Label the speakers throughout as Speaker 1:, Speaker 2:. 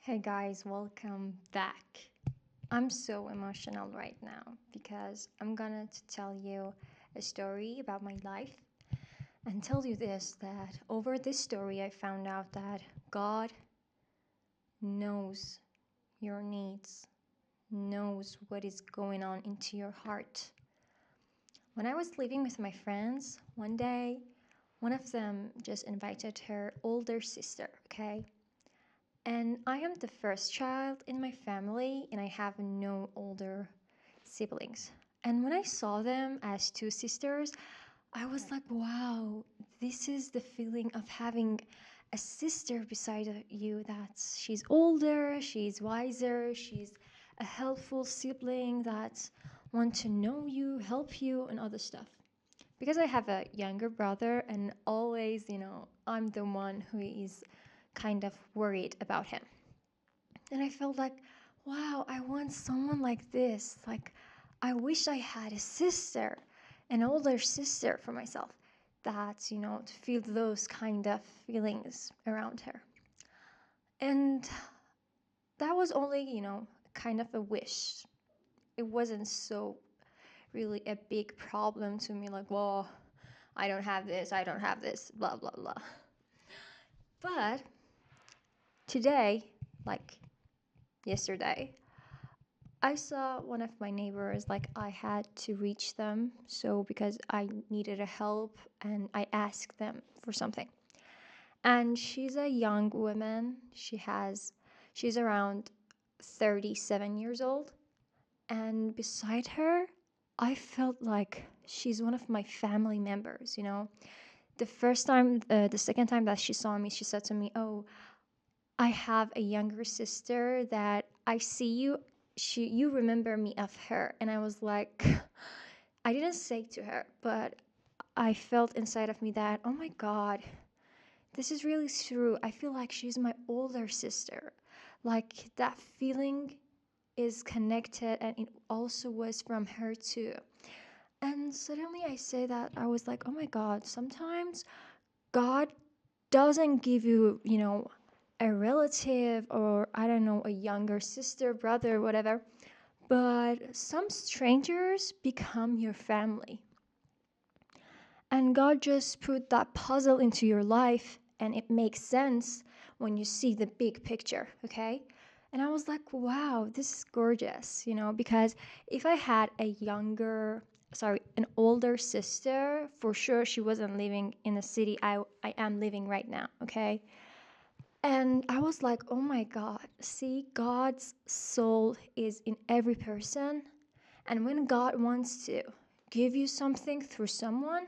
Speaker 1: Hey guys, welcome back. I'm so emotional right now because I'm gonna to tell you a story about my life and tell you this that over this story I found out that God knows your needs, knows what is going on into your heart. When I was living with my friends, one day one of them just invited her older sister, okay? And I am the first child in my family, and I have no older siblings. And when I saw them as two sisters, I was like, wow, this is the feeling of having a sister beside you that she's older, she's wiser, she's a helpful sibling that wants to know you, help you, and other stuff. Because I have a younger brother, and always, I'm the one who is kind of worried about him. And I felt like, wow, I want someone like this. Like, I wish I had a sister, an older sister for myself, that, to feel those kind of feelings around her. And that was only, kind of a wish. It wasn't so really a big problem to me, like, well, I don't have this, blah, blah, blah. But today, like yesterday, I saw one of my neighbors, like I had to reach them. So, because I needed a help and I asked them for something. And she's a young woman. She's around 37 years old. And beside her, I felt like she's one of my family members. The second time that she saw me, she said to me, "Oh, I have a younger sister that I see you. You remember me of her." And I was like, I didn't say to her, but I felt inside of me that, oh my God, this is really true. I feel like she's my older sister. Like that feeling is connected, and it also was from her too. And suddenly I say that I was like, oh my God, sometimes God doesn't give you, a relative or I don't know, a younger sister, brother, whatever, but some strangers become your family. And God just put that puzzle into your life and it makes sense when you see the big picture, okay? And I was like, wow, this is gorgeous, because if I had an older sister, for sure she wasn't living in the city I am living right now, okay? And I was like, oh my God, see, God's soul is in every person. And when God wants to give you something through someone,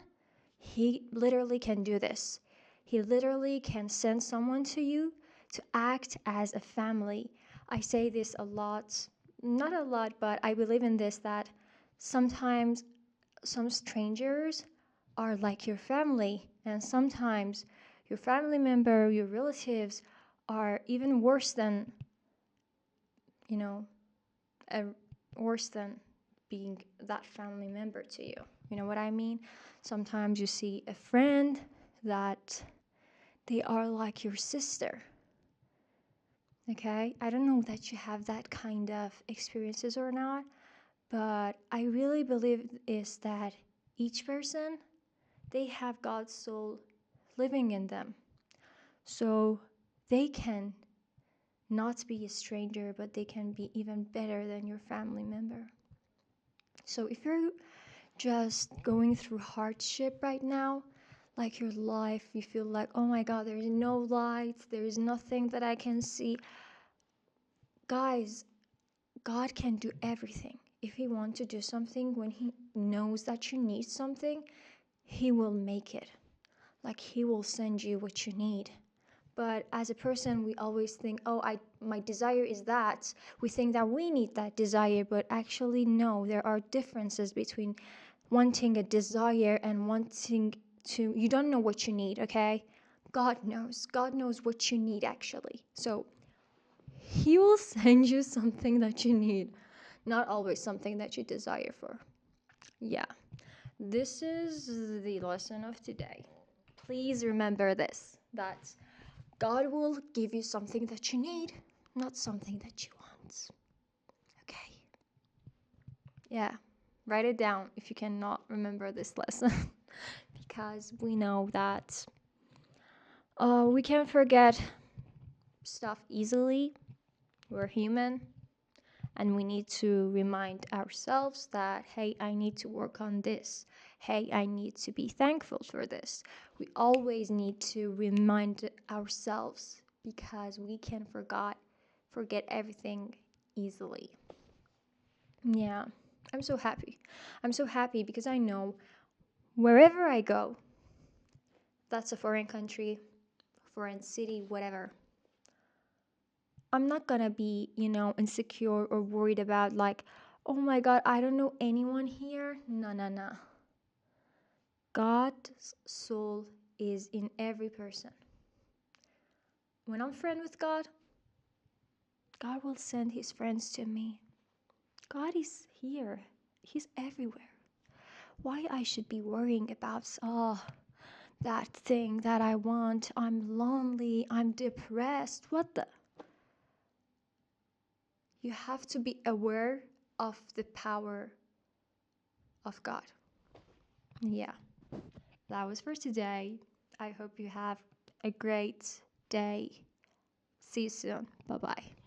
Speaker 1: He literally can do this. He literally can send someone to you to act as a family. I say this a lot, not a lot, but I believe in this that sometimes some strangers are like your family, and sometimes your family member, your relatives are even worse than, you know, a, worse than being that family member to you. You know what I mean? Sometimes you see a friend that they are like your sister. Okay? I don't know that you have that kind of experiences or not, but I really believe is that each person, they have God's soul living in them. So they can not be a stranger, but they can be even better than your family member. So if you're just going through hardship right now, like your life, you feel like, oh my God, there's no light, there is nothing that I can see. Guys, God can do everything. If He wants to do something, when He knows that you need something, He will make it. Like He will send you what you need. But as a person, we always think, oh, my desire is that. We think that we need that desire, but actually, no. There are differences between wanting a desire and wanting to. You don't know what you need, okay? God knows. God knows what you need, actually. So He will send you something that you need, not always something that you desire for. Yeah. This is the lesson of today. Please remember this that God will give you something that you need, not something that you want. Okay? Yeah, write it down if you cannot remember this lesson. Because we know that we can forget stuff easily. We're human, and we need to remind ourselves that, hey, I need to work on this. Hey, I need to be thankful for this. We always need to remind ourselves because we can forget everything easily. Yeah, I'm so happy. I'm so happy because I know wherever I go, that's a foreign country, foreign city, whatever. I'm not gonna be, insecure or worried about, like, oh my God, I don't know anyone here. No, no, no. God's soul is in every person. When I'm friend with God, God will send his friends to me. God is here. He's everywhere. Why I should be worrying about, that thing that I want? I'm lonely. I'm depressed. What the? You have to be aware of the power of God. Yeah, that was for today. I hope you have a great day. See you soon. Bye bye.